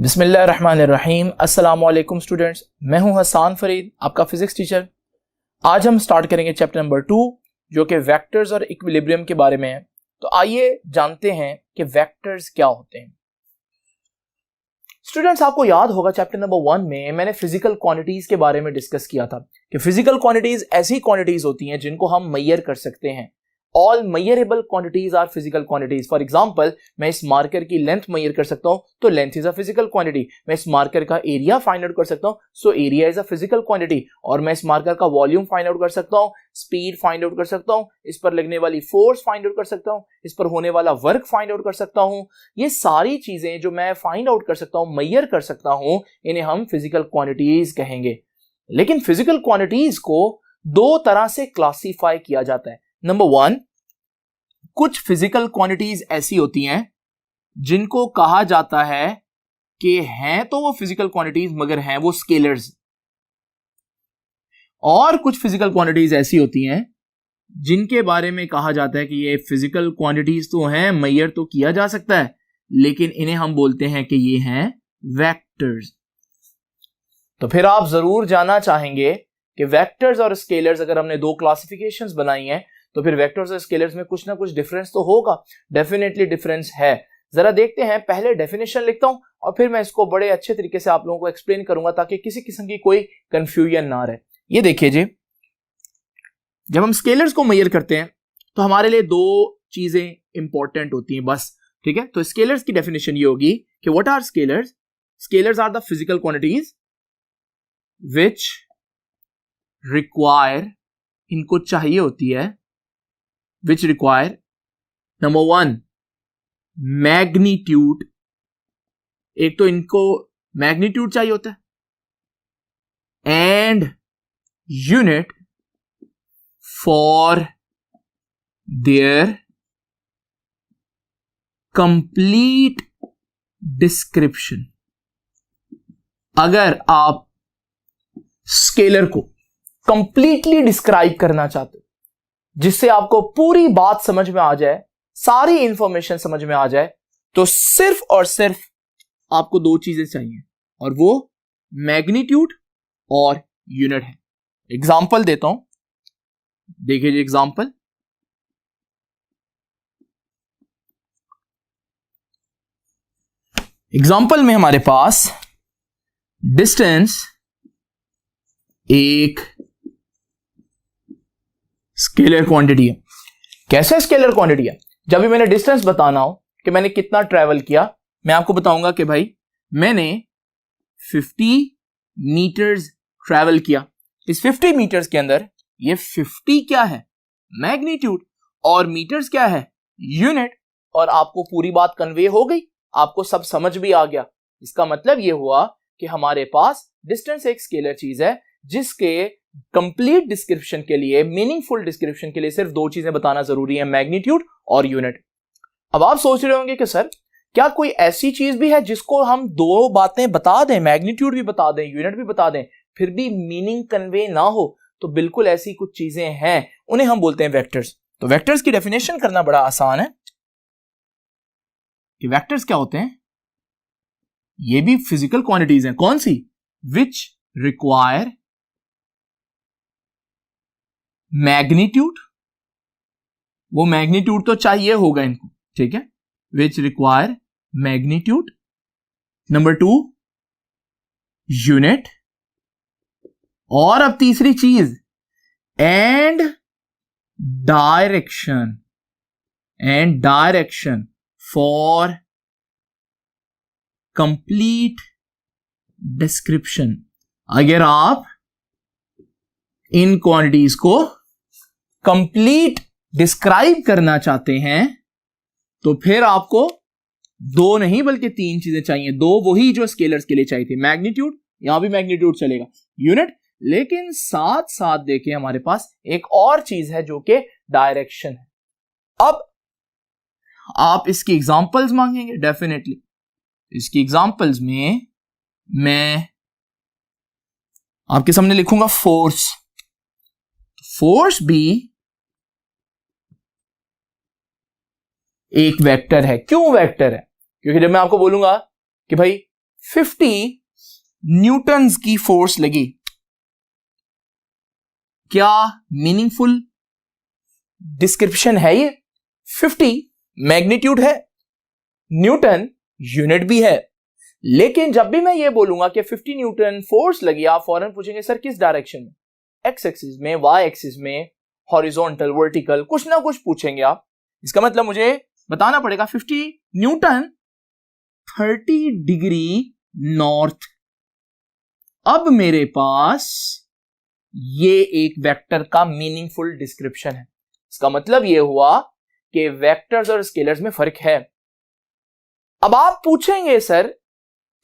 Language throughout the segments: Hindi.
बिस्मिल्लाहिर्रहमानिर्रहीम। अस्सलाम वालेकुम स्टूडेंट्स, मैं हूं हसन फरीद, आपका फिजिक्स टीचर। आज हम स्टार्ट करेंगे चैप्टर नंबर 2 जो कि वेक्टर्स और इक्विलिब्रियम के बारे में है। तो आइए जानते हैं कि वेक्टर्स क्या होते हैं। स्टूडेंट्स, आपको याद होगा चैप्टर नंबर 1 में मैंने फिजिकल क्वांटिटीज के बारे में डिस्कस किया था कि फिजिकल क्वांटिटीज ऐसी क्वांटिटीज होती हैं जिनको हम मेजर कर सकते हैं। All measurable quantities are physical quantities. For example, मैं इस मार्कर की लेंथ मेजर कर सकता हूं तो length is a physical quantity. मैं इस मार्कर का एरिया फाइंड आउट कर सकता हूं, so area is a physical quantity. और मैं इस मार्कर का वॉल्यूम फाइंड आउट कर सकता हूं, स्पीड फाइंड आउट कर सकता हूं, इस पर लगने वाली फोर्स फाइंड आउट कर सकता हूं, इस पर होने वाला वर्क फाइंड आउट कर सकता हूं। ये सारी चीजें जो मैं फाइंड आउट कर सकता हूं, मेजर कर सकता हूं, इन्हें हम फिजिकल क्वांटिटीज कहेंगे। लेकिन फिजिकल क्वांटिटीज को दो तरह से क्लासिफाई किया जाता है। नंबर 1, कुछ फिजिकल क्वांटिटीज ऐसी होती हैं जिनको कहा जाता है कि हैं तो वो फिजिकल क्वांटिटीज मगर हैं वो स्केलर्स। और कुछ फिजिकल क्वांटिटीज ऐसी होती हैं जिनके बारे में कहा जाता है कि ये फिजिकल क्वांटिटीज तो हैं, मेजर तो किया जा सकता है, लेकिन इन्हें हम बोलते हैं कि ये हैं वेक्टर्स। तो फिर आप जरूर जानना चाहेंगे कि वेक्टर्स और स्केलर्स, अगर हमने दो क्लासिफिकेशंस बनाई हैं तो फिर वेक्टर्स और स्केलर्स में कुछ ना कुछ डिफरेंस तो होगा। डेफिनेटली डिफरेंस है। जरा देखते हैं, पहले डेफिनेशन लिखता हूं और फिर मैं इसको बड़े अच्छे तरीके से आप लोगों को एक्सप्लेन करूंगा ताकि किसी किस्म की कोई कंफ्यूजन ना रहे। ये देखिए जी, जब हम स्केलर्स को मेजर करते हैं तो हमारे लिए दो चीजें इंपॉर्टेंट होती हैं बस, ठीक है। तो स्केलर्स की डेफिनेशन ये होगी कि what are scalars? Scalars are the physical quantities which require, इनको चाहिए होती है, which require number 1 मैग्नीट्यूड। एक तो इनको मैग्नीट्यूड चाहिए होता है and unit for their complete description. अगर आप स्केलर को कंप्लीटली डिस्क्राइब करना चाहते हो, जिससे आपको पूरी बात समझ में आ जाए, सारी इंफॉर्मेशन समझ में आ जाए, तो सिर्फ और सिर्फ आपको दो चीजें चाहिए और वो मैग्नीट्यूड और यूनिट है। एग्जांपल देता हूं, देखिए जी एग्जांपल। एग्जांपल में हमारे पास डिस्टेंस एक स्केलर क्वांटिटी है। कैसे स्केलर क्वांटिटी है? जब भी मैंने डिस्टेंस बताना हो कि मैंने कितना ट्रेवल किया, मैं आपको बताऊंगा कि भाई मैंने 50 मीटर्स ट्रेवल किया। इस 50 मीटर्स के अंदर ये 50 क्या है? मैग्नीट्यूड। और मीटर्स क्या है? यूनिट। और आपको पूरी बात कन्वे हो गई, आपको सब समझ भी आ गया। इसका मतलब ये हुआ कि हमारे पास डिस्टेंस एक स्केलर चीज है जिसके कंप्लीट डिस्क्रिप्शन के लिए, मीनिंगफुल डिस्क्रिप्शन के लिए सिर्फ दो चीजें बताना जरूरी है, मैग्नीट्यूड और यूनिट। अब आप सोच रहे होंगे कि सर क्या कोई ऐसी चीज भी है जिसको हम दो बातें बता दें, मैग्नीट्यूड भी बता दें, यूनिट भी बता दें, फिर भी मीनिंग कन्वे ना हो? तो बिल्कुल ऐसी कुछ चीजें हैं, उन्हें हम बोलते हैं वेक्टर्स। तो वेक्टर्स की डेफिनेशन करना बड़ा आसान है कि वेक्टर्स क्या होते हैं। ये भी फिजिकल क्वांटिटीज हैं। कौन सी? विच रिक्वायर मैग्नीट्यूड, वो मैग्नीट्यूड तो चाहिए होगा इनको, ठीक है, which require magnitude. Number 2 unit. और अब तीसरी चीज and direction, and direction for complete description. अगर आप इन क्वांटिटीज को कंप्लीट डिस्क्राइब करना चाहते हैं तो फिर आपको दो नहीं बल्कि तीन चीजें चाहिए। दो वही जो स्केलर्स के लिए चाहिए थी, मैग्नीट्यूड, यहां भी मैग्नीट्यूड चलेगा, यूनिट, लेकिन साथ साथ देखिए हमारे पास एक और चीज है जो कि डायरेक्शन है। अब आप इसकी एग्जांपल्स मांगेंगे, डेफिनेटली इसकी एग्जांपल्स में मैं आपके सामने लिखूंगा फोर्स। फोर्स भी एक वेक्टर है। क्यों वेक्टर है? क्योंकि जब मैं आपको बोलूंगा कि भाई 50 न्यूटन्स की फोर्स लगी। क्या मीनिंगफुल डिस्क्रिप्शन है ये? 50 मैग्नीट्यूड है, न्यूटन यूनिट भी है, लेकिन जब भी मैं ये बोलूंगा कि 50 न्यूटन फोर्स लगी, आप फौरन पूछेंगे सर किस डायरेक्शन में? एक्स एक्सिस में, वाई एक्सिस में, हॉरिजॉन्टल, वर्टिकल, कुछ ना कुछ पूछेंगे आप। इसका मतलब मुझे बताना पड़ेगा 50 न्यूटन 30 डिग्री नॉर्थ। अब मेरे पास ये एक वेक्टर का मीनिंगफुल डिस्क्रिप्शन है। इसका मतलब ये हुआ कि वेक्टर्स और स्केलर्स में फर्क है। अब आप पूछेंगे सर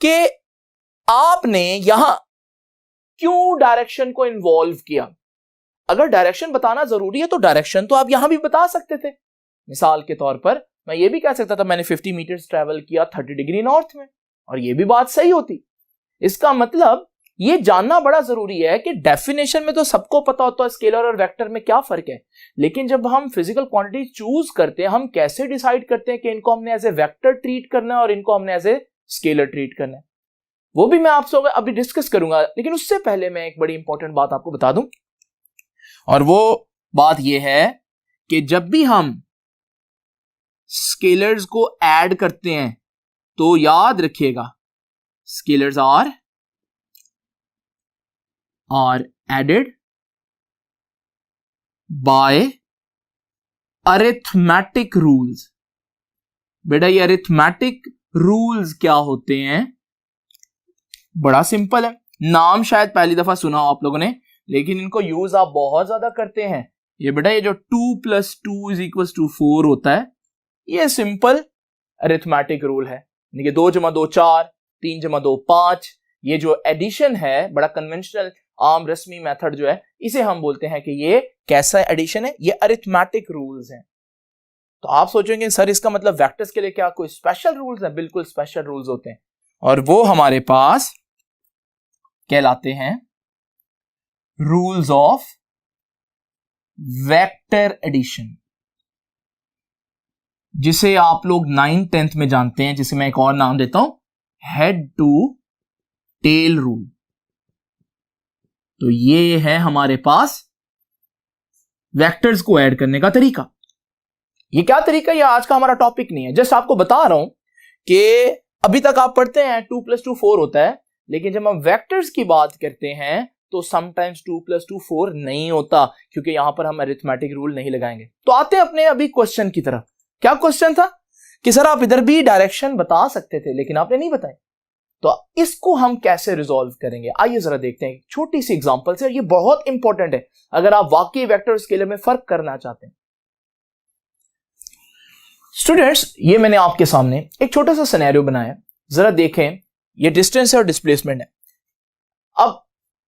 कि आपने यहां क्यों डायरेक्शन को इन्वॉल्व किया? अगर डायरेक्शन बताना जरूरी है तो डायरेक्शन तो आप यहां भी बता सकते थे। मिसाल के तौर पर मैं ये भी कह सकता था मैंने 50 मीटर ट्रेवल किया 30 डिग्री नॉर्थ में, और ये भी बात सही होती। इसका मतलब ये जानना बड़ा जरूरी है कि डेफिनेशन में तो सबको पता होता है स्केलर और वेक्टर में क्या फर्क है, लेकिन जब हम फिजिकल क्वांटिटी चूज करते हैं, हम कैसे डिसाइड करते हैं कि इनको हमने एज ए वेक्टर ट्रीट करना है और इनको हमने एज ए स्केलर ट्रीट करना है, वो भी मैं आपसे अभी डिस्कस करूंगा। लेकिन उससे पहले मैं एक बड़ी इंपॉर्टेंट बात आपको बता दूं, और वो बात यह है कि जब भी हम स्केलर्स को ऐड करते हैं तो याद रखिएगा scalars are added by arithmetic rules। बेटा ये अरिथमेटिक रूल्स क्या होते हैं? बड़ा सिंपल है, नाम शायद पहली दफा सुना हो आप लोगों ने, लेकिन इनको यूज आप बहुत ज्यादा करते हैं। ये बेटा ये जो 2 + 2 = 4 होता है, ये सिंपल अरिथमेटिक रूल है, यानी कि 2 + 2 4, 3 + 2 5। ये जो एडिशन है बड़ा कन्वेंशनल आम रस्मी मेथड जो है, इसे हम बोलते हैं कि ये कैसा एडिशन है? ये अरिथमेटिक रूल्स हैं। तो आप सोचेंगे सर इसका मतलब वेक्टर्स के लिए क्या कोई स्पेशल रूल्स हैं? बिल्कुल स्पेशल रूल्स होते हैं, और वो हमारे पास कहलाते हैं रूल्स ऑफ वेक्टर एडिशन, जिसे आप लोग 9th 10th में जानते हैं, जिसे मैं एक और नाम देता हूं हेड टू टेल रूल। तो ये है हमारे पास वेक्टर्स को ऐड करने का तरीका। ये क्या तरीका? ये आज का हमारा टॉपिक नहीं है, जस्ट आपको बता रहा हूं कि अभी तक आप पढ़ते हैं 2 + 2 4 होता है, लेकिन जब हम वेक्टर्स की बात करते हैं तो समटाइम्स 2 + 2 4 नहीं होता, क्योंकि यहां पर हम अरिथमेटिक रूल नहीं लगाएंगे। तो आते हैं अपने अभी क्वेश्चन की तरफ। क्या क्वेश्चन था कि सर आप इधर भी डायरेक्शन बता सकते थे लेकिन आपने नहीं बताई, तो इसको हम कैसे रिजॉल्व करेंगे? आइए जरा देखते हैं छोटी सी एग्जांपल से। ये बहुत इंपॉर्टेंट है अगर आप वाकई वेक्टर और स्केलर में फर्क करना चाहते हैं। स्टूडेंट्स, ये मैंने आपके सामने एक छोटा सा सिनेरियो बनाया, जरा देखें। ये डिस्टेंस और डिस्प्लेसमेंट है। अब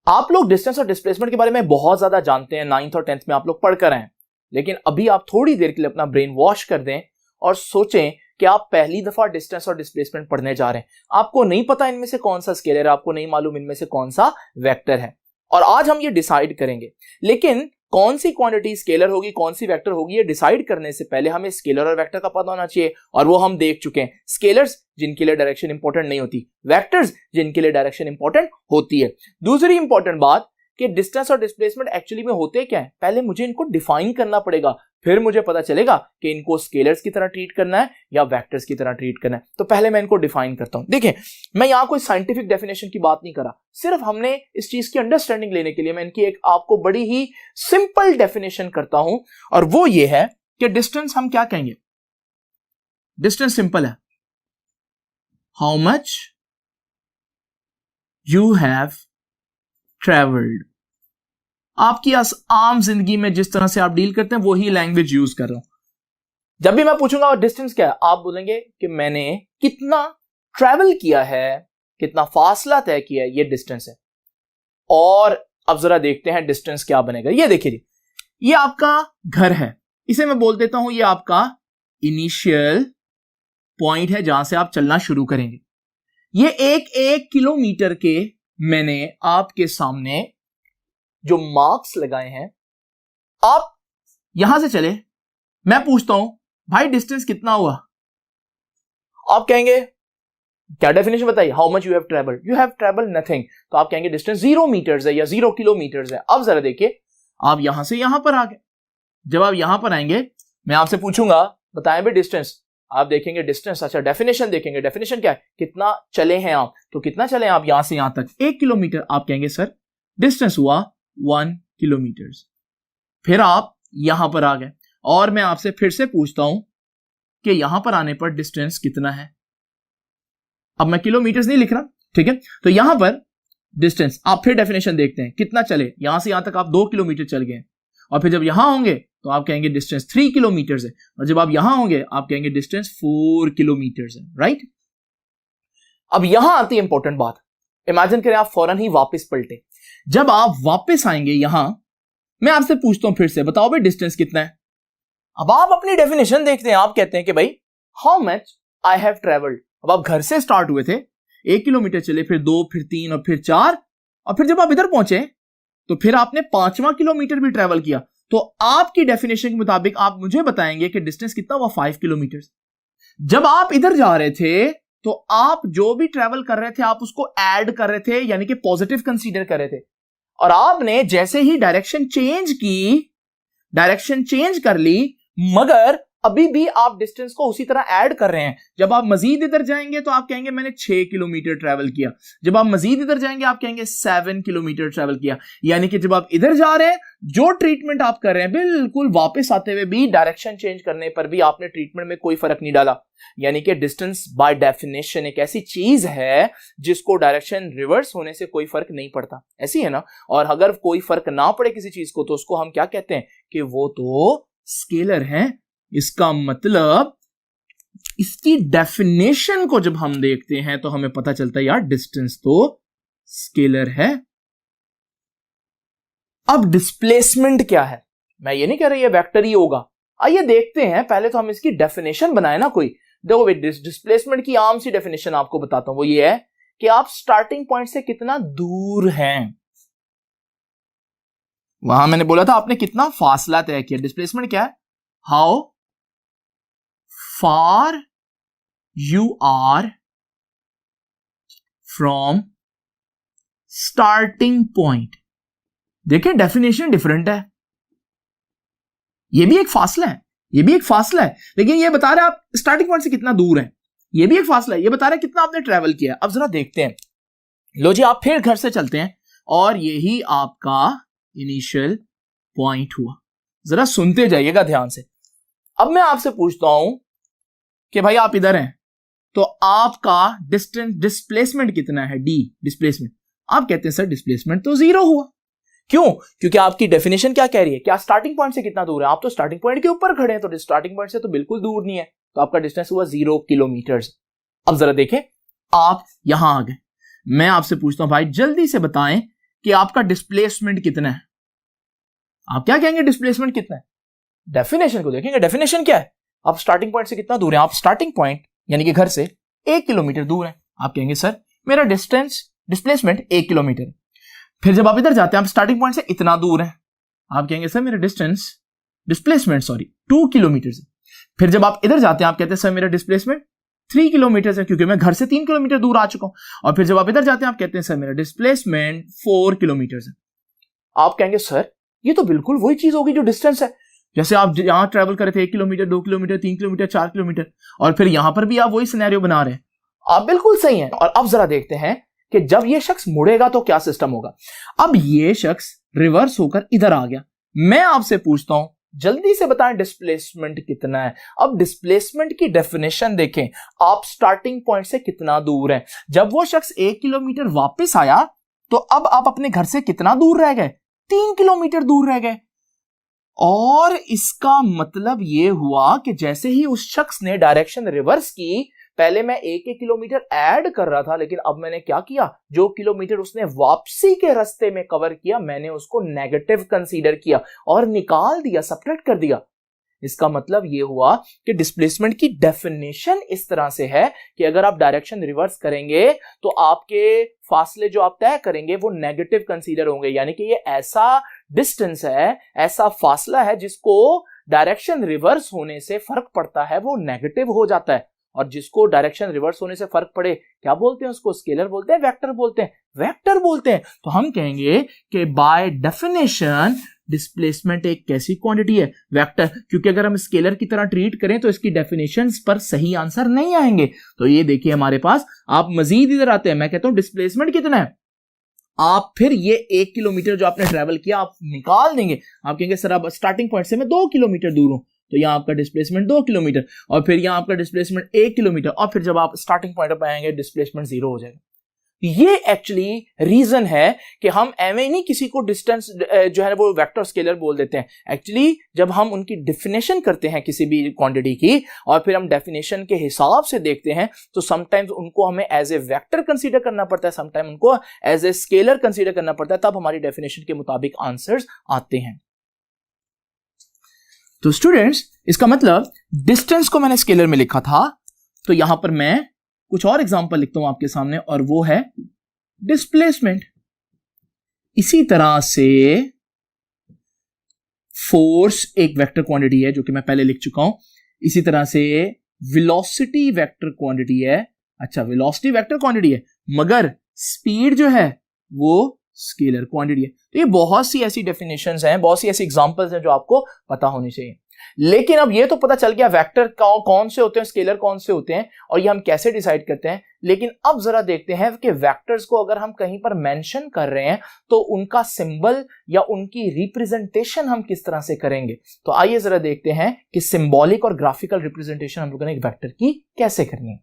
आप लोग डिस्टेंस और डिस्प्लेसमेंट के बारे में बहुत ज्यादा जानते हैं, 9th और 10th में आप लोग पढ़ कर आए हैं, लेकिन अभी आप थोड़ी देर के लिए अपना ब्रेन वॉश कर दें और सोचें कि आप पहली दफा डिस्टेंस और डिस्प्लेसमेंट पढ़ने जा रहे हैं। आपको नहीं पता इनमें से कौन सा स्केलर है, आपको नहीं मालूम इनमें से कौन सा वेक्टर है, और आज हम ये डिसाइड करेंगे। लेकिन कौन सी क्वांटिटी स्केलर होगी, कौन सी वेक्टर होगी, ये डिसाइड करने से पहले हमें स्केलर और वेक्टर का पता होना चाहिए, और वो हम देख चुके हैं। स्केलर्स जिनके लिए डायरेक्शन इंपॉर्टेंट नहीं होती, वेक्टर्स जिनके लिए डायरेक्शन इंपॉर्टेंट होती है। दूसरी इंपॉर्टेंट बात कि डिस्टेंस और डिस्प्लेसमेंट एक्चुअली में होते क्या है, पहले मुझे इनको डिफाइन करना पड़ेगा, फिर मुझे पता चलेगा कि इनको स्केलर्स की तरह ट्रीट करना है या वेक्टर्स की तरह ट्रीट करना है। तो पहले मैं इनको डिफाइन करता हूं। देखिए, मैं यहां कोई साइंटिफिक डेफिनेशन की बात नहीं कर रहा, सिर्फ हमने इस चीज की अंडरस्टैंडिंग लेने के लिए मैं इनकी एक आपको बड़ी ही सिंपल डेफिनेशन करता हूं, और वो ये है कि डिस्टेंस हम क्या कहेंगे? डिस्टेंस सिंपल है, how much you have travelled. आपकी आम जिंदगी में जिस तरह से आप डील करते हैं वही लैंग्वेज यूज कर रहा हूं। जब भी मैं पूछूंगा डिस्टेंस क्या है, आप बोलेंगे कि मैंने कितना ट्रैवल किया है, कितना फासला तय किया है, ये डिस्टेंस है। और अब जरा देखते हैं डिस्टेंस क्या बनेगा। ये देखिए जी, ये आपका घर है, इसे मैं बोल देता हूं ये आपका इनिशियल पॉइंट है जहां से आप चलना शुरू करेंगे। ये 1 किलोमीटर के मैंने आपके सामने जो मार्क्स लगाए हैं, आप यहां से चले, मैं पूछता हूं भाई डिस्टेंस कितना हुआ, आप कहेंगे क्या डेफिनेशन बताइए, how much you have travelled, you have travelled nothing, तो आप कहेंगे डिस्टेंस 0 मीटर्स है या 0 किलोमीटर्स है। अब जरा देखिए, आप यहां से यहां पर आ गए, जब आप यहां पर आएंगे मैं आपसे पूछूंगा बताएं भी डिस्टेंस, आप देखेंगे डिस्टेंस, अच्छा डेफिनेशन देखेंगे, डेफिनेशन क्या है, कितना चले हैं आप, तो कितना चले आप यहां से यहां तक 1 किलोमीटर, आप कहेंगे सर डिस्टेंस हुआ 1 किलोमीटर। फिर आप यहां पर आ गए और मैं आपसे फिर से पूछता हूं कि यहां पर आने पर डिस्टेंस कितना है। अब मैं किलोमीटर्स नहीं लिख रहा, ठीक है, तो यहां पर डिस्टेंस आप फिर डेफिनेशन देखते हैं कितना चले, यहां से यहां तक आप 2 किलोमीटर चल गए, और फिर जब यहां होंगे तो आप कहेंगे डिस्टेंस 3 किलोमीटर है, और जब आप यहां होंगे आप कहेंगे डिस्टेंस 4 किलोमीटर है, राइट। अब यहां आती है इंपॉर्टेंट बात, इमेजिन करें आप फौरन ही वापस पलटे, जब आप वापस आएंगे यहां, मैं आपसे पूछता हूं फिर से, बताओ भाई डिस्टेंस कितना है। अब आप अपनी डेफिनेशन देखते हैं, आप कहते हैं कि भाई how much I have travelled. अब आप घर से स्टार्ट हुए थे, 1 किलोमीटर चले, फिर 2, फिर 3 और फिर 4, और फिर जब आप इधर पहुंचे तो फिर आपने 5वां किलोमीटर भी ट्रेवल किया, तो आपकी डेफिनेशन के मुताबिक आप मुझे बताएंगे कि डिस्टेंस कितना हुआ 5 किलोमीटर। जब आप इधर जा रहे थे तो आप जो भी ट्रेवल कर रहे थे आप उसको ऐड कर रहे थे, यानी कि पॉजिटिव कंसीडर कर रहे थे, और आपने जैसे ही डायरेक्शन चेंज की, डायरेक्शन चेंज कर ली, मगर अभी भी आप डिस्टेंस को उसी तरह ऐड कर रहे हैं। जब आप मजीद इधर जाएंगे तो आप कहेंगे मैंने 6 किलोमीटर ट्रेवल किया, जब आप मजीद इधर जाएंगे आप कहेंगे 7 किलोमीटर ट्रेवल किया, यानी कि जब आप इधर जा रहे हैं जो ट्रीटमेंट आप कर रहे हैं बिल्कुल वापस आते हुए भी डायरेक्शन चेंज करने पर भी आपने ट्रीटमेंट में कोई फर्क नहीं डाला। यानी कि डिस्टेंस बाय डेफिनेशन एक ऐसी चीज है जिसको डायरेक्शन रिवर्स होने से कोई फर्क नहीं पड़ता, ऐसी है ना। और अगर कोई फर्क ना पड़े किसी चीज को तो उसको हम क्या कहते हैं कि वो तो स्केलर है। इसका मतलब इसकी डेफिनेशन को जब हम देखते हैं तो हमें पता चलता है यार डिस्टेंस तो स्केलर है। अब डिस्प्लेसमेंट क्या है, मैं ये नहीं कह रही है वेक्टर ही होगा, आइए देखते हैं, पहले तो हम इसकी डेफिनेशन बनाए ना कोई। देखो डिस्प्लेसमेंट की आम सी डेफिनेशन आपको बताता हूं, वो ये है कि आप स्टार्टिंग पॉइंट से कितना दूर हैं। वहां मैंने बोला था आपने कितना फासला तय किया। डिस्प्लेसमेंट क्या है, how far you are from starting point। देखिए डेफिनेशन डिफरेंट है, ये भी एक फासला है, ये भी एक फासला है, लेकिन ये बता रहा है आप स्टार्टिंग पॉइंट से कितना दूर है, ये भी एक फासला है, ये बता रहा है कितना आपने ट्रेवल किया। अब जरा देखते हैं, लो जी आप फिर घर से चलते हैं और यही आपका इनिशियल पॉइंट हुआ। जरा सुनते जाइएगा ध्यान से। अब मैं आपसे पूछता हूं कि भाई आप इधर हैं तो आपका डिस्टेंस डिस्प्लेसमेंट कितना है, डी डिस्प्लेसमेंट। आप कहते हैं सर डिस्प्लेसमेंट तो 0 हुआ, क्यों, क्योंकि आपकी डेफिनेशन क्या कह रही है, क्या स्टार्टिंग पॉइंट से कितना दूर है, आप तो स्टार्टिंग पॉइंट के ऊपर खड़े हैं, तो स्टार्टिंग पॉइंट से तो बिल्कुल दूर नहीं है, तो आपका डिस्टेंस हुआ 0 किलोमीटर। अब जरा देखें, आप यहां आ गए, मैं आपसे पूछता हूं भाई जल्दी से बताएं कि आपका डिस्प्लेसमेंट कितना है। आप क्या कहेंगे डिस्प्लेसमेंट कितना है, डेफिनेशन को देखेंगे, डेफिनेशन क्या है, आप स्टार्टिंग पॉइंट से कितना दूर है, आप स्टार्टिंग पॉइंट यानी कि घर से 1 किलोमीटर दूर है, आप कहेंगे सर मेरा डिस्प्लेसमेंट 1 किलोमीटर है। फिर जब आप इधर जाते हैं आप स्टार्टिंग पॉइंट से इतना दूर है, आप कहेंगे सर मेरा डिस्प्लेसमेंट 2 किलोमीटर है। फिर जब आप इधर जाते हैं आप कहते हैं सर मेरा डिस्प्लेसमेंट 3 किलोमीटर है, क्योंकि मैं घर से 3 किलोमीटर दूर आ चुका हूं। और फिर जब आप इधर जाते हैं आप कहते हैं सर मेरा डिस्प्लेसमेंट 4 किलोमीटर है। आप कहेंगे सर ये तो बिल्कुल वही चीज होगी जो डिस्टेंस है, जैसे आप यहां ट्रेवल कर रहे थे 1 किलोमीटर, 2 किलोमीटर, 3 किलोमीटर, 4 किलोमीटर, और फिर यहां पर भी आप वही सिनेरियो बना रहे हैं। आप बिल्कुल सही हैं। और अब जरा देखते हैं कि जब ये शख्स मुड़ेगा तो क्या सिस्टम होगा। अब ये शख्स रिवर्स होकर इधर आ गया, मैं आपसे पूछता हूं जल्दी से बताएं डिस्प्लेसमेंट कितना है। अब डिस्प्लेसमेंट की डेफिनेशन देखें, आप स्टार्टिंग पॉइंट से कितना दूर है। जब वो शख्स 1 किलोमीटर वापस आया तो अब आप अपने घर से कितना दूर रह गए, 3 किलोमीटर दूर रह गए। और इसका मतलब यह हुआ कि जैसे ही उस शख्स ने डायरेक्शन रिवर्स की, पहले मैं 1 किलोमीटर ऐड कर रहा था, लेकिन अब मैंने क्या किया, जो किलोमीटर उसने वापसी के रास्ते में कवर किया मैंने उसको नेगेटिव कंसीडर किया और निकाल दिया, सब्ट्रैक्ट कर दिया। इसका मतलब यह हुआ कि डिस्प्लेसमेंट की डेफिनेशन इस तरह से है कि अगर आप डायरेक्शन रिवर्स करेंगे तो आपके फासले जो आप तय करेंगे वो नेगेटिव कंसीडर होंगे, यानी कि ये ऐसा डिस्टेंस है, ऐसा फासला है जिसको डायरेक्शन रिवर्स होने से फर्क पड़ता है, वो नेगेटिव हो जाता है। और जिसको डायरेक्शन रिवर्स होने से फर्क पड़े क्या बोलते हैं, उसको स्केलर बोलते हैं, वेक्टर बोलते हैं, वेक्टर बोलते हैं। तो हम कहेंगे कि बाय डेफिनेशन डिस्प्लेसमेंट एक कैसी क्वांटिटी है, वेक्टर, क्योंकि अगर हम स्केलर की तरह ट्रीट करें तो इसकी डेफिनेशंस पर सही आंसर नहीं आएंगे। तो ये देखिए हमारे पास, आप मजीद इधर आते हैं, मैं कहता हूं डिस्प्लेसमेंट कितना है, आप फिर ये 1 किलोमीटर जो आपने ट्रेवल किया आप निकाल देंगे, आप कहेंगे सर अब स्टार्टिंग पॉइंट से मैं 2 किलोमीटर दूर हूं, तो यहां आपका डिस्प्लेसमेंट 2 किलोमीटर, और फिर यहां आपका डिस्प्लेसमेंट 1 किलोमीटर, और फिर जब आप स्टार्टिंग पॉइंट पर आएंगे डिस्प्लेसमेंट 0 हो जाएगा। ये एक्चुअली रीजन है कि हम एवं नहीं किसी को डिस्टेंस जो है वो वेक्टर स्केलर बोल देते हैं। एक्चुअली जब हम उनकी डेफिनेशन करते हैं किसी भी क्वांटिटी की और फिर हम डेफिनेशन के हिसाब से देखते हैं तो समटाइम्स उनको हमें एज ए वेक्टर कंसीडर करना पड़ता है, समटाइम उनको एज ए स्केलर कंसीडर करना पड़ता है, तब हमारी डेफिनेशन के मुताबिक आंसर्स आते हैं। तो स्टूडेंट्स इसका मतलब डिस्टेंस को मैंने स्केलर में लिखा था, तो यहां पर मैं कुछ और एग्जांपल लिखता हूं आपके सामने, और वो है डिस्प्लेसमेंट। इसी तरह से फोर्स एक वेक्टर क्वांटिटी है जो कि मैं पहले लिख चुका हूं, इसी तरह से वेलोसिटी वेक्टर क्वांटिटी है। अच्छा, वेलोसिटी वेक्टर क्वांटिटी है मगर स्पीड जो है वो स्केलर क्वांटिटी है। तो ये बहुत सी ऐसी डेफिनेशंस हैं, बहुत सी ऐसी एग्जांपल्स हैं जो आपको पता होनी चाहिए। लेकिन अब ये तो पता चल गया वेक्टर कौन से होते हैं, स्केलर कौन से होते हैं, और ये हम कैसे डिसाइड करते हैं। लेकिन अब जरा देखते हैं कि वेक्टर्स को अगर हम कहीं पर मेंशन कर रहे हैं तो उनका सिंबल या उनकी रिप्रेजेंटेशन हम किस तरह से करेंगे। तो आइए जरा देखते हैं कि सिंबॉलिक और ग्राफिकल रिप्रेजेंटेशन हम लोगों ने एक वेक्टर की कैसे करनी है।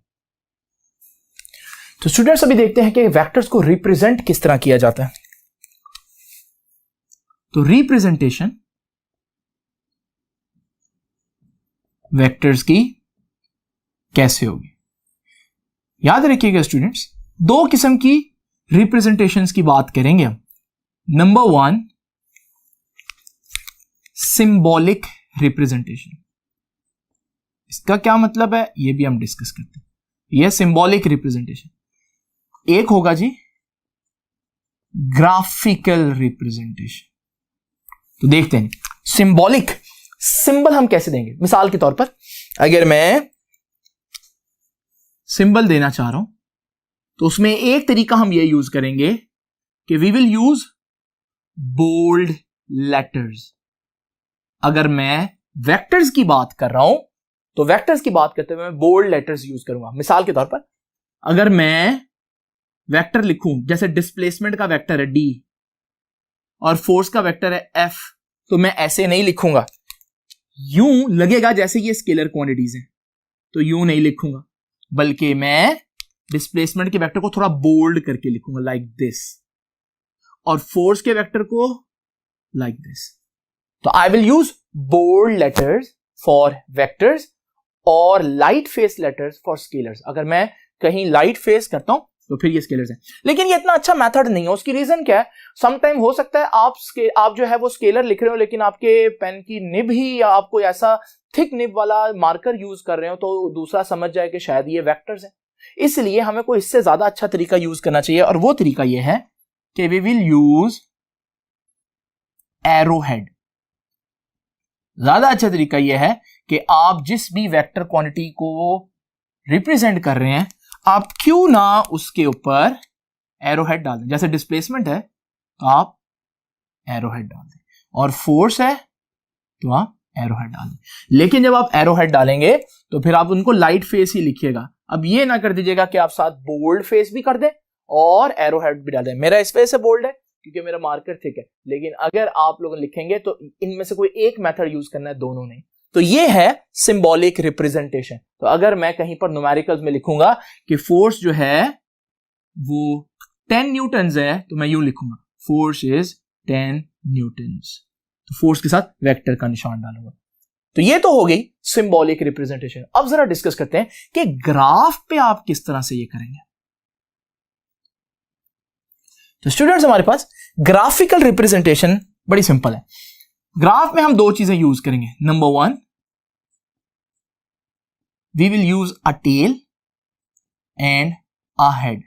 तो स्टूडेंट्स अभी देखते हैं कि वेक्टर्स को रिप्रेजेंट किस तरह किया जाता है। तो रिप्रेजेंटेशन वेक्टर्स की कैसे होगी, याद रखिएगा स्टूडेंट्स, दो किस्म की रिप्रेजेंटेशंस की बात करेंगे हम। Number 1 symbolic representation. इसका क्या मतलब है ये भी हम डिस्कस करते हैं। यह सिंबॉलिक रिप्रेजेंटेशन। एक होगा जी ग्राफिकल रिप्रेजेंटेशन। तो देखते हैं सिंबॉलिक सिंबल हम कैसे देंगे। मिसाल के तौर पर अगर मैं सिंबल देना चाह रहा हूं तो उसमें एक तरीका हम ये यूज करेंगे कि we will use bold letters. अगर मैं वेक्टर्स की बात कर रहा हूं तो वेक्टर्स की बात करते हुए मैं बोल्ड लेटर्स यूज करूंगा। मिसाल के तौर पर अगर मैं वेक्टर लिखूं, जैसे डिस्प्लेसमेंट का वेक्टर है d और फोर्स का वेक्टर है f, तो मैं ऐसे नहीं लिखूंगा, यूं लगेगा जैसे ये स्केलर क्वांटिटीज हैं, तो यूं नहीं लिखूंगा, बल्कि मैं डिस्प्लेसमेंट के वेक्टर को थोड़ा बोल्ड करके लिखूंगा लाइक दिस, और फोर्स के वेक्टर को लाइक दिस। तो I will use bold letters for vectors और light face letters for scalars. अगर मैं कहीं लाइट फेस करता हूं तो फिर ये स्केलर्स हैं। लेकिन ये इतना अच्छा मेथड नहीं है। उसकी रीजन क्या है, समटाइम हो सकता है आप जो है वो स्केलर लिख रहे हो लेकिन आपके पेन की निब ही या आप कोई ऐसा थिक निब वाला मार्कर यूज कर रहे हो तो दूसरा समझ जाए कि शायद ये वेक्टर्स हैं। इसलिए हमें कोई इससे ज्यादा अच्छा तरीका यूज करना चाहिए, और वो तरीका ये है कि we will use arrow head. ज्यादा अच्छा तरीका यह है कि आप जिस भी वेक्टर क्वांटिटी को रिप्रेजेंट कर रहे हैं आप क्यों ना उसके ऊपर एरोहेड डाल दें। जैसे डिस्प्लेसमेंट है तो आप एरोहेड डाल दें, और फोर्स है तो आप एरोहेड डाल दें। लेकिन जब आप एरोहेड डालेंगे तो फिर आप उनको लाइट फेस ही लिखिएगा। अब ये ना कर दीजिएगा कि आप साथ बोल्ड फेस भी कर दें और एरोहेड भी डाल दें। मेरा इस वजह से बोल्ड है क्योंकि मेरा मार्कर थिक है, लेकिन अगर आप लोग लिखेंगे तो इनमें से कोई एक मेथड यूज करना है, दोनों नहीं। तो ये है सिंबॉलिक रिप्रेजेंटेशन। तो अगर मैं कहीं पर न्यूमेरिकल्स में लिखूंगा कि फोर्स जो है वो 10 न्यूटन्स है तो मैं यूं लिखूंगा फोर्स इज 10 न्यूटन्स, तो फोर्स के साथ वेक्टर का निशान डालूंगा। तो ये तो हो गई सिंबॉलिक रिप्रेजेंटेशन। अब जरा डिस्कस करते हैं कि ग्राफ पे आप किस तरह से ये करेंगे। तो स्टूडेंट्स हमारे पास ग्राफिकल रिप्रेजेंटेशन बड़ी सिंपल है। ग्राफ में हम दो चीजें यूज करेंगे। Number 1 we will use a tail and a head.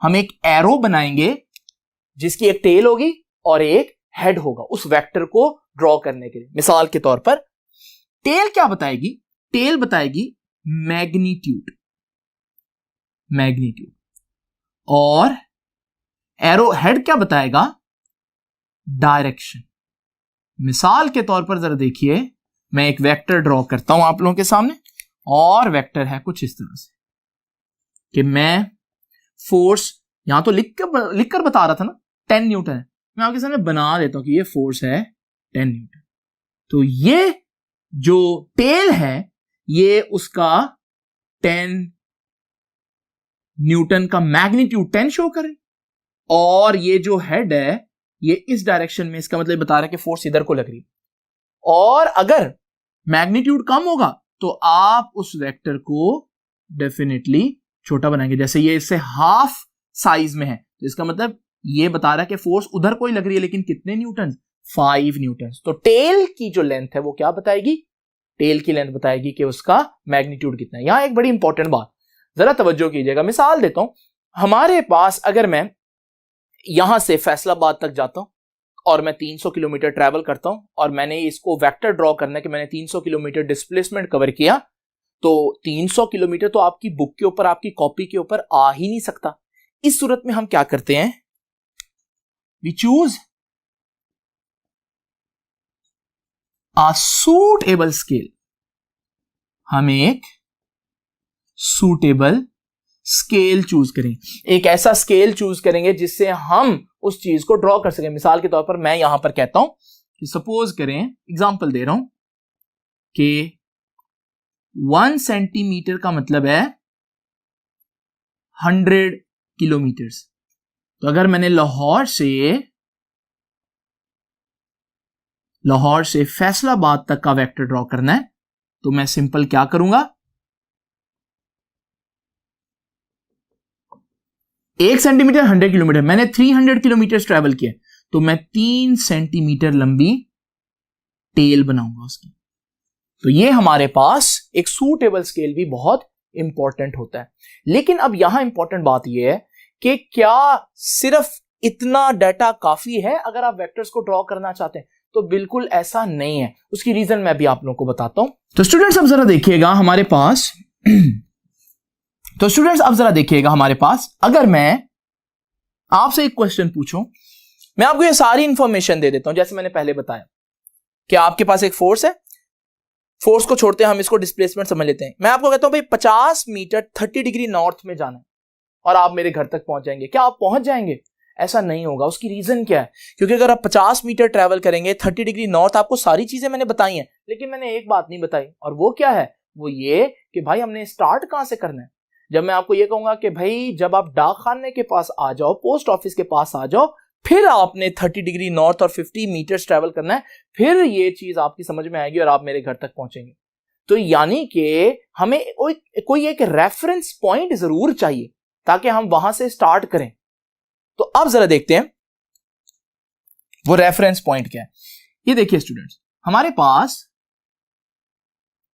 हम एक एरो बनाएंगे जिसकी एक टेल होगी और एक हेड होगा उस वेक्टर को ड्रॉ करने के लिए। मिसाल के तौर पर टेल क्या बताएगी, टेल बताएगी मैग्नीट्यूड। मैग्नीट्यूड, और एरो हेड क्या बताएगा, डायरेक्शन। मिसाल के तौर पर जरा देखिए, मैं एक वेक्टर ड्रॉ करता हूं आप लोगों के सामने, और वेक्टर है कुछ इस तरह से कि मैं फोर्स यहां तो लिखकर बता रहा था ना 10 न्यूटन है, मैं आपके सामने बना देता हूं कि ये फोर्स है 10 न्यूटन। तो ये जो टेल है ये उसका 10 न्यूटन का मैग्नीट्यूड 10 शो करे, और ये जो हेड है ये इस डायरेक्शन में, इसका मतलब बता रहा है कि फोर्स इधर को लग रही है। और अगर मैग्नीट्यूड कम होगा तो आप उस वेक्टर को डेफिनेटली छोटा बनाएंगे, जैसे ये इससे हाफ साइज में है, तो इसका मतलब ये बता रहा है कि फोर्स उधर कोई लग रही है, लेकिन कितने न्यूटन, 5 न्यूटन। तो टेल की जो लेंथ है वो क्या बताएगी, टेल की लेंथ बताएगी कि उसका मैग्नीट्यूड कितना है। यहां एक बड़ी इंपॉर्टेंट बात जरा तवज्जो कीजिएगा, मिसाल देता हूं, हमारे पास अगर मैं यहां से फैसलाबाद तक जाता हूं और मैं 300 किलोमीटर ट्रैवल करता हूं, और मैंने इसको वेक्टर ड्रॉ करना है कि मैंने 300 किलोमीटर डिस्प्लेसमेंट कवर किया, तो 300 किलोमीटर तो आपकी बुक के ऊपर, आपकी कॉपी के ऊपर आ ही नहीं सकता। इस सूरत में हम क्या करते हैं, we choose a suitable scale. हम एक सूटेबल स्केल चूज करें, एक ऐसा स्केल चूज करेंगे जिससे हम उस चीज को ड्रॉ कर सकें। मिसाल के तौर पर मैं यहां पर कहता हूं कि सपोज करें, एग्जांपल दे रहा हूं कि 1 सेंटीमीटर का मतलब है 100 किलोमीटर्स। तो अगर मैंने लाहौर से फैसलाबाद तक का वेक्टर ड्रॉ करना है, तो मैं सिंपल क्या करूंगा, 1 सेंटीमीटर 100 किलोमीटर, मैंने 300 किलोमीटर ट्रेवल किया, तो मैं 3 सेंटीमीटर लंबी टेल बनाऊंगा उसकी। तो ये हमारे पास एक सूटेबल स्केल भी बहुत इंपॉर्टेंट होता है। लेकिन अब यहां इंपॉर्टेंट बात यह है कि क्या सिर्फ इतना डाटा काफी है अगर आप वेक्टर्स को ड्रॉ करना चाहते हैं? तो बिल्कुल ऐसा नहीं है। उसकी रीजन मैं भी आप लोगों को बताता हूं। तो स्टूडेंट्स अब जरा देखिएगा हमारे पास अगर मैं आपसे एक क्वेश्चन पूछूं, मैं आपको ये सारी इंफॉर्मेशन दे देता हूं, जैसे मैंने पहले बताया कि आपके पास एक फोर्स है, फोर्स को छोड़ते हैं हम इसको डिस्प्लेसमेंट समझ लेते हैं। मैं आपको कहता हूं भाई 50 मीटर 30 डिग्री नॉर्थ में जाना है और आप मेरे घर तक पहुंच जाएंगे। क्या आप पहुंच जाएंगे? ऐसा नहीं होगा। उसकी रीजन क्या है? क्योंकि अगर आप 50 मीटर ट्रैवल करेंगे 30 डिग्री नॉर्थ, आपको सारी चीजें मैंने बताई हैं, लेकिन मैंने एक बात नहीं बताई, और वो क्या है? वो ये कि भाई हमने स्टार्ट कहां से करना है। जब मैं आपको ये कहूंगा कि भाई जब आप डाक खाने के पास आ जाओ, पोस्ट ऑफिस के पास आ जाओ, फिर आपने 30 डिग्री नॉर्थ और 50 मीटर्स ट्रैवल करना है, फिर ये चीज आपकी समझ में आएगी और आप मेरे घर तक पहुंचेंगे। तो यानी कि हमें कोई एक रेफरेंस पॉइंट जरूर चाहिए ताकि हम वहां से स्टार्ट करें। तो अब जरा देखते हैं वो रेफरेंस पॉइंट क्या है। ये देखिए स्टूडेंट्स, हमारे पास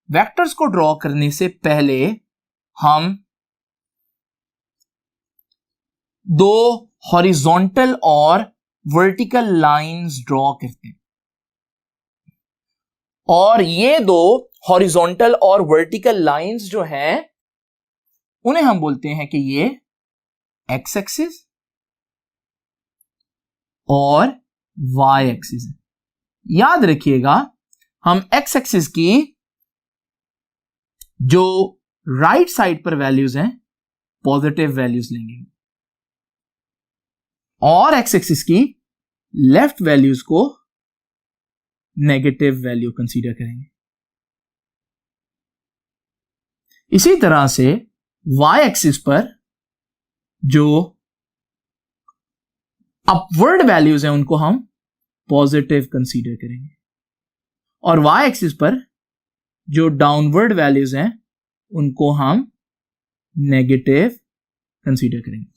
वेक्टर्स को ड्रॉ करने से पहले हम दो हॉरिजॉन्टल और वर्टिकल लाइंस ड्रॉ करते हैं, और ये दो हॉरिजॉन्टल और वर्टिकल लाइंस जो हैं उन्हें हम बोलते हैं कि ये एक्स एक्सिस और वाई एक्सिस है। याद रखिएगा, हम एक्स एक्सिस की जो राइट साइड पर वैल्यूज हैं पॉजिटिव वैल्यूज लेंगे, और एक्स एक्सिस की लेफ्ट वैल्यूज को नेगेटिव वैल्यू कंसीडर करेंगे। इसी तरह से वाई एक्सिस पर जो अपवर्ड वैल्यूज हैं उनको हम पॉजिटिव कंसीडर करेंगे, और वाई एक्सिस पर जो डाउनवर्ड वैल्यूज हैं उनको हम नेगेटिव कंसीडर करेंगे।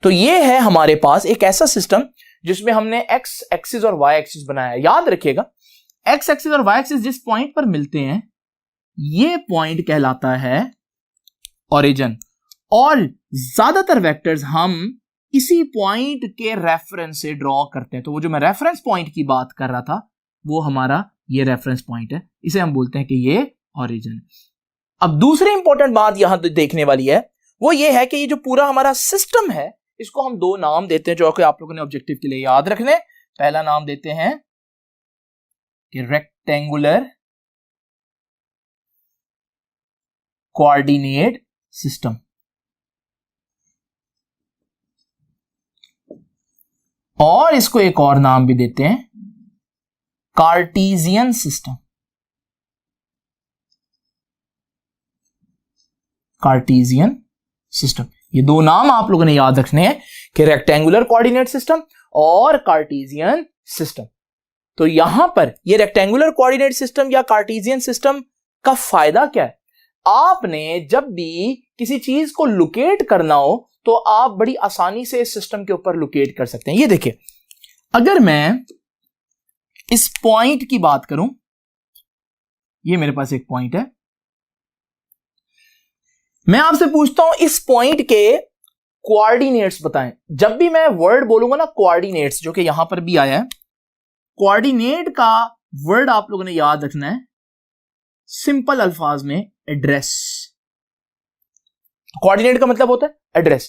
तो ये है हमारे पास एक ऐसा सिस्टम जिसमें हमने एक्स एक्सिस और वाई एक्सिस बनाया है। याद रखिएगा, एक्स एक्सिस और वाई एक्सिस जिस पॉइंट पर मिलते हैं ये पॉइंट कहलाता है ओरिजिन, और ज्यादातर वेक्टर्स हम इसी पॉइंट के रेफरेंस से ड्रॉ करते हैं। तो वो जो मैं रेफरेंस पॉइंट की बात कर रहा था वो हमारा ये रेफरेंस पॉइंट है, इसे हम बोलते हैं कि ये ओरिजिन। अब दूसरी इंपॉर्टेंट बात यहां देखने वाली है, वो ये है कि ये जो पूरा हमारा सिस्टम है इसको हम दो नाम देते हैं जो कि आप लोगों ने ऑब्जेक्टिव के लिए याद रखने। पहला नाम देते हैं कि रेक्टेंगुलर कोऑर्डिनेट सिस्टम, और इसको एक और नाम भी देते हैं कार्टेशियन सिस्टम। कार्टेशियन सिस्टम, ये दो नाम आप लोगों ने याद रखने हैं कि रेक्टेंगुलर कोऑर्डिनेट सिस्टम और कार्टेशियन सिस्टम। तो यहां पर ये रेक्टेंगुलर कोऑर्डिनेट सिस्टम या कार्टेशियन सिस्टम का फायदा क्या है? आपने जब भी किसी चीज को लोकेट करना हो तो आप बड़ी आसानी से इस सिस्टम के ऊपर लोकेट कर सकते हैं। ये देखिए, अगर मैं इस पॉइंट की बात करूं, ये मेरे पास एक पॉइंट है, मैं आपसे पूछता हूं इस पॉइंट के कोऑर्डिनेट्स बताएं। जब भी मैं वर्ड बोलूंगा ना कोऑर्डिनेट्स, जो कि यहां पर भी आया है, कोऑर्डिनेट का वर्ड आप लोगों ने याद रखना है सिंपल अल्फाज में एड्रेस। कोऑर्डिनेट का मतलब होता है एड्रेस।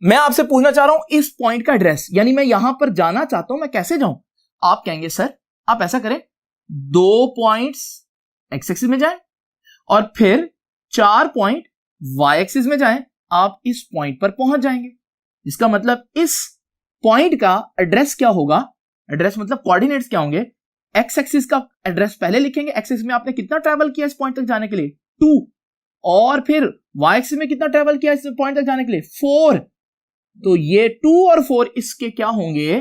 मैं आपसे पूछना चाह रहा हूं इस पॉइंट का एड्रेस, यानी मैं यहां पर जाना चाहता हूं, मैं कैसे जाऊं? आप कहेंगे सर आप ऐसा करें, 2 पॉइंट्स एक्स एक्सिस में जाएं और फिर 4 पॉइंट वाई एक्सिस में जाएं, आप इस पॉइंट पर पहुंच जाएंगे। इसका मतलब इस पॉइंट का एड्रेस क्या होगा? एड्रेस मतलब कोऑर्डिनेट्स क्या होंगे? एक्स एक्सिस का एड्रेस पहले लिखेंगे, एक्स एक्सिस में आपने कितना ट्रैवल किया इस पॉइंट तक जाने के लिए? 2, और फिर वाई एक्सिस में कितना ट्रैवल किया इस पॉइंट तक जाने के लिए? 4। तो ये 2 और 4 इसके क्या होंगे?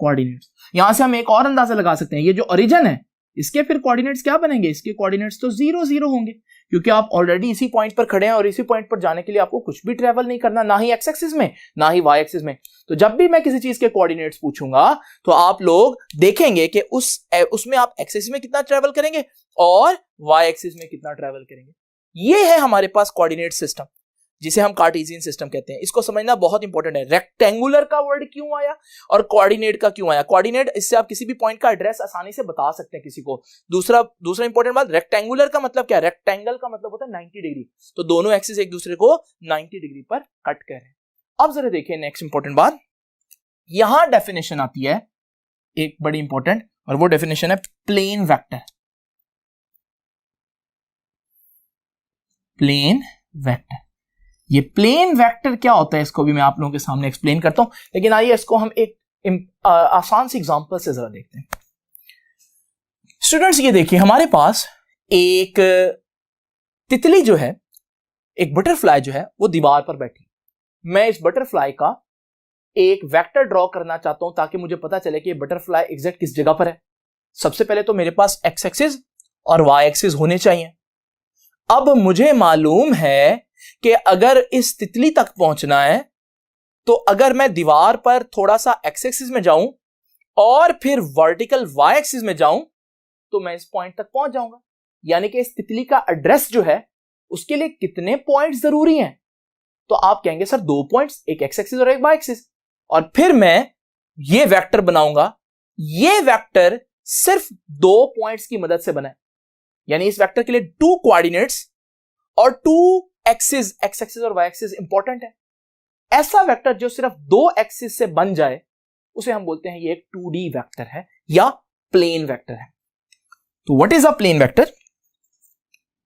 कोऑर्डिनेट्स। यहां से हम एक और अंदाजा लगा सकते हैं, ये जो ओरिजिन है इसके फिर कोऑर्डिनेट्स क्या बनेंगे? इसके कोऑर्डिनेट्स तो 0 0 होंगे, क्योंकि आप ऑलरेडी इसी पॉइंट पर खड़े हैं और इसी पॉइंट पर जाने के लिए आपको कुछ भी ट्रैवल नहीं करना, ना ही एक्स एक्सिस में ना ही वाई एक्सिस में। तो जब भी मैं किसी चीज के कोऑर्डिनेट्स पूछूंगा तो आप लोग देखेंगे कि उसमें आप एक्स एक्सिस में कितना ट्रैवल करेंगे और वाई एक्सिस में कितना ट्रैवल करेंगे। ये है हमारे पास कोऑर्डिनेट सिस्टम, जिसे हम कार्टेशियन सिस्टम कहते हैं। इसको समझना बहुत इंपॉर्टेंट है। रेक्टेंगुलर का वर्ड क्यों आया और कोऑर्डिनेट का क्यों आया? कोऑर्डिनेट, इससे आप किसी भी पॉइंट का एड्रेस आसानी से बता सकते हैं किसी को। दूसरा इंपॉर्टेंट बात, रेक्टेंगुलर का मतलब क्या है? रेक्टेंगल का मतलब होता है 90 डिग्री। तो दोनों एक्सिस एक दूसरे को 90 डिग्री पर कट कर रहे हैं। अब जरा देखिए नेक्स्ट इंपॉर्टेंट बात, यहां डेफिनेशन आती है एक बड़ी इंपॉर्टेंट, और वो डेफिनेशन है प्लेन वेक्टर। प्लेन वेक्टर, ये प्लेन वेक्टर क्या होता है इसको भी मैं आप लोगों के सामने एक्सप्लेन करता हूं, लेकिन आइए इसको हम एक आसान सी एग्जांपल से जरा देखते हैं। स्टूडेंट्स ये देखिए, हमारे पास एक तितली जो है, एक बटरफ्लाई जो है, वो दीवार पर बैठी। मैं इस बटरफ्लाई का एक वेक्टर ड्रॉ करना चाहता हूं ताकि मुझे पता चले कि ये बटरफ्लाई एग्जैक्ट किस जगह पर है। सबसे पहले तो मेरे पास एक्स एक्सिस और वाई एक्सिस होने चाहिए। अब मुझे मालूम है कि अगर इस तितली तक पहुंचना है तो अगर मैं दीवार पर थोड़ा सा एक्स एक्सिस में जाऊं और फिर वर्टिकल वाई एक्सिस में जाऊं तो मैं इस पॉइंट तक पहुंच जाऊंगा। यानी कि इस तितली का एड्रेस जो है उसके लिए कितने पॉइंट्स जरूरी हैं? तो आप कहेंगे सर 2 पॉइंट्स, एक एक्स एक्सिस और एक वाई एक्सिस। और फिर मैं ये वेक्टर बनाऊंगा। ये वेक्टर सिर्फ 2 पॉइंट्स की मदद से बना है, यानी इस वेक्टर के लिए 2 कोऑर्डिनेट्स और 2 एक्सिस, एक्स एक्सिस और वाई एक्सिस इंपॉर्टेंट है। ऐसा वेक्टर जो सिर्फ 2 एक्सिस से बन जाए उसे हम बोलते हैं ये एक 2D वेक्टर है या प्लेन वेक्टर है। तो what is a plane vector?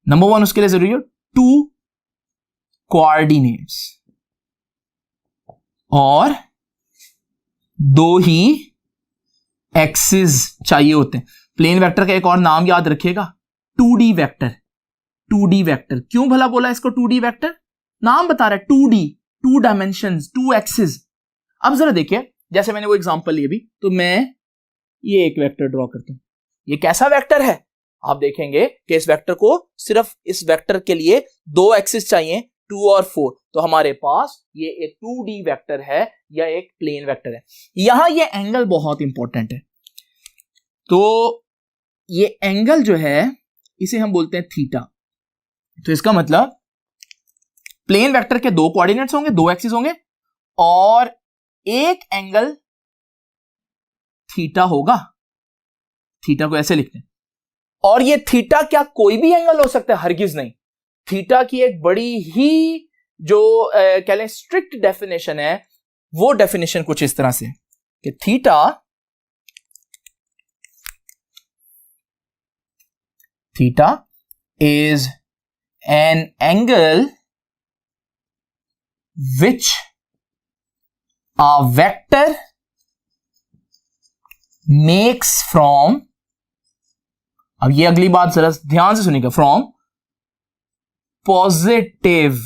Number 1 उसके लिए जरूरी है 2 कोऑर्डिनेट्स और 2 ही एक्सिस चाहिए होते हैं। प्लेन वेक्टर का एक और नाम याद रखिएगा, 2D वेक्टर। 2D वेक्टर क्यों भला बोला इसको 2D वेक्टर? नाम बता रहा है 2D, 2 डायमेंशंस, 2 एक्सिस। अब जरा देखिए, जैसे मैंने वो एग्जांपल लिया भी, तो मैं ये एक वेक्टर ड्रॉ करता हूं। ये कैसा वेक्टर है? आप देखेंगे कि इस वेक्टर को सिर्फ इस वेक्टर के लिए 2 एक्सिस चाहिए, 2 और 4। तो हमारे पास ये एक 2D वेक्टर है या एक प्लेन वेक्टर है। यहां ये एंगल बहुत इंपॉर्टेंट है। तो ये एंगल जो है इसे हम बोलते हैं थीटा। तो इसका मतलब प्लेन वेक्टर के 2 कोऑर्डिनेट्स होंगे, 2 एक्सिस होंगे और एक एंगल थीटा होगा। थीटा को ऐसे लिखते हैं। और ये थीटा क्या कोई भी एंगल हो सकता है? हरगिज नहीं। थीटा की एक बड़ी ही जो कह लें स्ट्रिक्ट डेफिनेशन है, वो डेफिनेशन कुछ इस तरह से कि theta is an angle which a vector makes from, अब ये अगली बात जरा ध्यान से सुनिएगा, from positive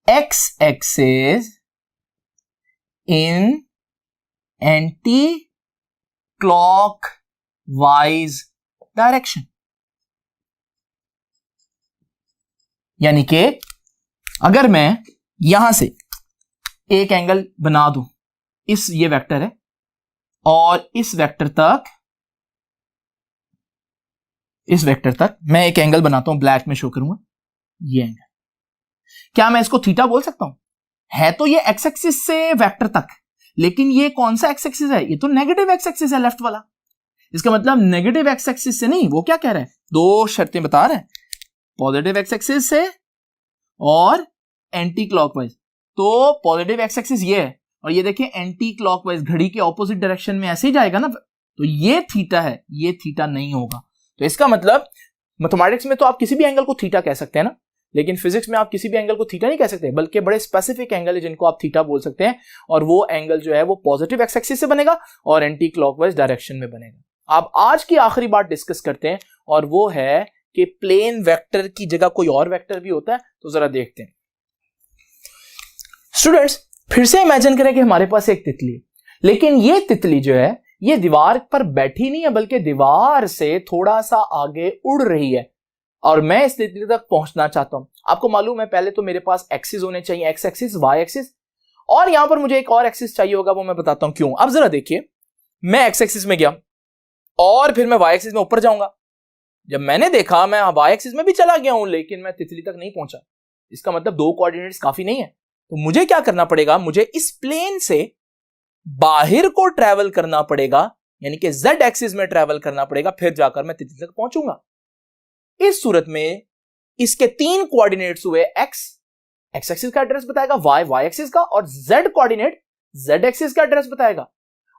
x axis in anti clockwise direction. यानी कि अगर मैं यहां से एक एंगल बना दूं, ये वेक्टर है और इस वेक्टर तक मैं एक एंगल बनाता हूं, ब्लैक में शो करूंगा ये एंगल, क्या मैं इसको थीटा बोल सकता हूं? है तो ये एक्स एक्सिस से वेक्टर तक, लेकिन ये कौन सा एक्स एक्सिस है? ये तो नेगेटिव एक्स एक्सिस है, लेफ्ट वाला। इसका मतलब नेगेटिव एक्स एक्सिस से नहीं, वो क्या कह रहा है, दो शर्तें बता रहे हैं, पॉजिटिव एक्स एक्सिस से और एंटी क्लॉकवाइज। तो पॉजिटिव एक्स एक्सिस ये है और ये देखिए एंटी क्लॉकवाइज, घड़ी के ऑपोजिट डायरेक्शन में ऐसे ही जाएगा ना, तो ये थीटा है, ये थीटा नहीं होगा। तो इसका मतलब मैथमेटिक्स में तो आप किसी भी एंगल को थीटा कह सकते हैं ना, लेकिन फिजिक्स में आप किसी भी एंगल को थीटा नहीं कह सकते, बल्कि बड़े स्पेसिफिक एंगल है जिनको आप थीटा बोल सकते हैं, और वो एंगल जो है वो पॉजिटिव एक्स एक्सिस से बनेगा और एंटी क्लॉकवाइज डायरेक्शन में बनेगा। आप आज की आखिरी बात डिस्कस करते हैं और वो है कि प्लेन वेक्टर की जगह कोई और वेक्टर भी होता है, तो जरा देखते हैं। स्टूडेंट्स, फिर से इमेजिन करें कि हमारे पास एक तितली है, लेकिन ये तितली जो है ये दीवार पर बैठी नहीं है, बल्कि दीवार से थोड़ा सा आगे उड़ रही है और मैं इस तितली तक पहुंचना चाहता हूं। आपको मालूम है पहले तो मेरे पास एक्सिस होने चाहिए, एक्स एक्सिस, वाई एक्सिस, और यहां पर मुझे एक और एक्सिस चाहिए होगा, वो मैं बताता हूं क्यों। अब जरा देखिए, मैं एक्स एक्सिस में गया और फिर मैं वाई एक्सिस में ऊपर जाऊंगा। जब मैंने देखा मैं वाई एक्सिस में भी चला गया हूं, लेकिन मैं तितली तक नहीं पहुंचा। इसका मतलब दो कोऑर्डिनेट्स काफी नहीं है, तो मुझे क्या करना पड़ेगा, मुझे इस प्लेन से बाहर को ट्रैवल करना पड़ेगा, यानी कि z एक्सिस में ट्रैवल करना पड़ेगा, फिर जाकर मैं तितली तक पहुंचूंगा। इस सूरत में इसके तीन कोऑर्डिनेट्स हुए, एक्स एक्सिस का एड्रेस बताएगा, वाई एक्सिस का, और z कोऑर्डिनेट z एक्सिस का एड्रेस बताएगा।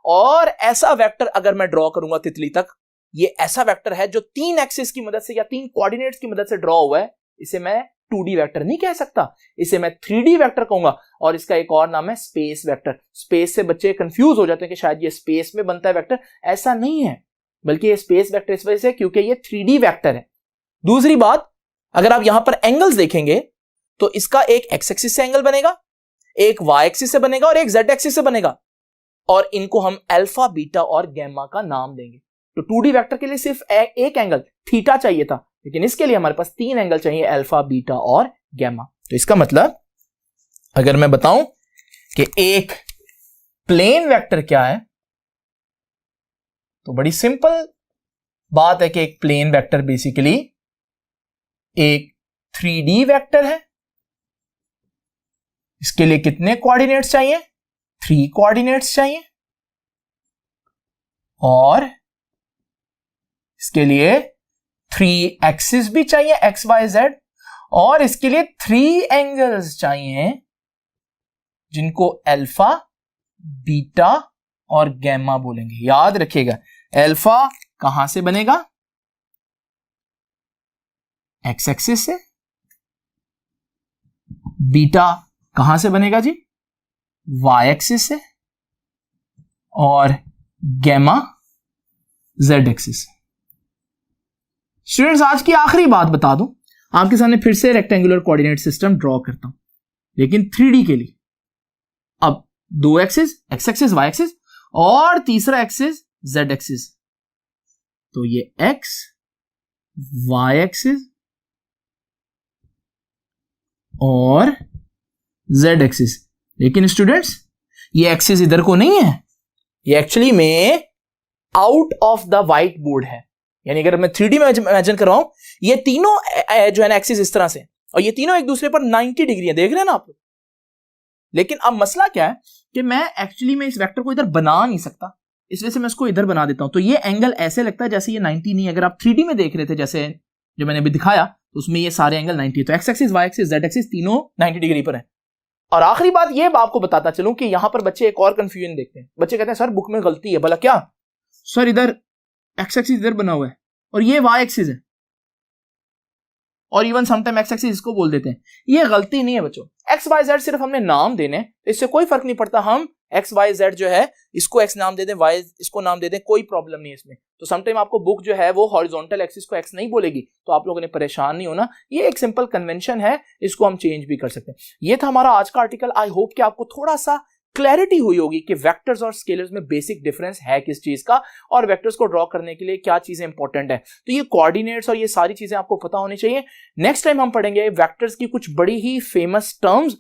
और ऐसा वेक्टर अगर मैं ड्रॉ करूंगा तितली तक, ये ऐसा वेक्टर है जो तीन एक्सिस की मदद से या तीन कोऑर्डिनेट्स की मदद से ड्रॉ हुआ है, इसे मैं 2D वेक्टर नहीं कह सकता, इसे मैं 3D वेक्टर कहूंगा। और इसका एक और नाम है स्पेस वेक्टर। स्पेस से बच्चे कंफ्यूज हो जाते हैं कि शायद ये स्पेस में बनता है वेक्टर, ऐसा नहीं है, बल्कि ये स्पेस वेक्टर इस वजह से क्योंकि ये 3D वेक्टर है। दूसरी बात, अगर आप यहां पर एंगल्स देखेंगे तो इसका एक एक्स एक्सिस से एंगल बनेगा, एक वाई एक्सिस से बनेगा और एक जेड एक्सिस से बनेगा, और इनको हम अल्फा, बीटा और गैमा का नाम देंगे। तो 2D वेक्टर के लिए सिर्फ एक एंगल थीटा चाहिए था, लेकिन इसके लिए हमारे पास तीन एंगल चाहिए, अल्फा, बीटा और गैमा। तो इसका मतलब अगर मैं बताऊं कि एक प्लेन वेक्टर क्या है, तो बड़ी सिंपल बात है कि एक प्लेन वेक्टर बेसिकली एक 3D वेक्टर है। इसके लिए कितने कोऑर्डिनेट्स चाहिए? 3 कोऑर्डिनेट्स चाहिए, और इसके लिए 3 एक्सिस भी चाहिए, एक्स वाई जेड, और इसके लिए 3 एंगल्स चाहिए जिनको अल्फा, बीटा और गैमा बोलेंगे। याद रखिएगा, अल्फा कहां से बनेगा? एक्स एक्सिस से। बीटा कहां से बनेगा जी? वाई एक्सिस से। और गैमा जेड एक्सिस से। स्टूडेंट्स, आज की आखिरी बात बता दूं, आपके सामने फिर से रेक्टेंगुलर कोऑर्डिनेट सिस्टम ड्रॉ करता हूं, लेकिन 3D के लिए। अब 2 axis, X axis, Y axis, और तीसरा एक्सिस जेड एक्सिस। तो ये एक्स, वाई एक्सिस और जेड एक्सिस। लेकिन स्टूडेंट्स, ये एक्सिस इधर को नहीं है, ये एक्चुअली में out of the white board है। यानी अगर मैं 3D में इमेजिन कर रहा हूं, ये तीनों जो है ना एक्सिस इस तरह से, और ये तीनों एक दूसरे पर 90 डिग्री है, देख रहे हैं ना आप लोग। लेकिन अब मसला क्या है कि मैं एक्चुअली में इस वेक्टर को इधर बना नहीं सकता, इस वजह से मैं इसको इधर बना देता हूं। तो ये एंगल ऐसे लगता है जैसे ये 90 नहीं है। अगर आप 3D में देख रहे थे, जैसे जो मैंने अभी दिखाया, तो उसमें ये सारे एंगल 90, तो X axis, Y axis, Z axis तीनों 90 डिग्री पर है। और आखिरी बात ये आपको बताता चलूं कि यहां पर बच्चे एक और कंफ्यूजन देखते हैं। बच्चे कहते हैं सर बुक में गलती है। भला क्या सर, इधर एक्स एक्सिस इधर बना हुआ है और ये वाई एक्सिस है, और इवन समटाइम एक्स एक्सिस इसको बोल देते हैं। ये गलती नहीं है बच्चों, एक्स वाई जेड सिर्फ हमने नाम देने, इससे कोई फर्क नहीं पड़ता। हम एक्स वाई जेड जो है इसको एक्स नाम दे दें, वाई इसको नाम दे दें, कोई प्रॉब्लम नहीं है इसमें। तो समटाइम आपको बुक जो है वो हॉरिजॉन्टल एक्सिस को एक्स नहीं बोलेगी, तो आप लोगों ने परेशान नहीं होना, ये एक सिंपल कन्वेंशन है, इसको हम चेंज भी कर सकते हैं। ये था हमारा आज का आर्टिकल। आई होप कि आपको थोड़ा सा क्लैरिटी हुई होगी कि वेक्टर्स और स्केलर्स में बेसिक डिफरेंस है किस चीज का, और वेक्टर्स को ड्रॉ करने के लिए क्या चीजें इंपॉर्टेंट है। तो ये कोऑर्डिनेट्स और ये सारी चीजें आपको पता होनी चाहिए। नेक्स्ट टाइम हम पढ़ेंगे वेक्टर्स की कुछ बड़ी ही फेमस टर्म्स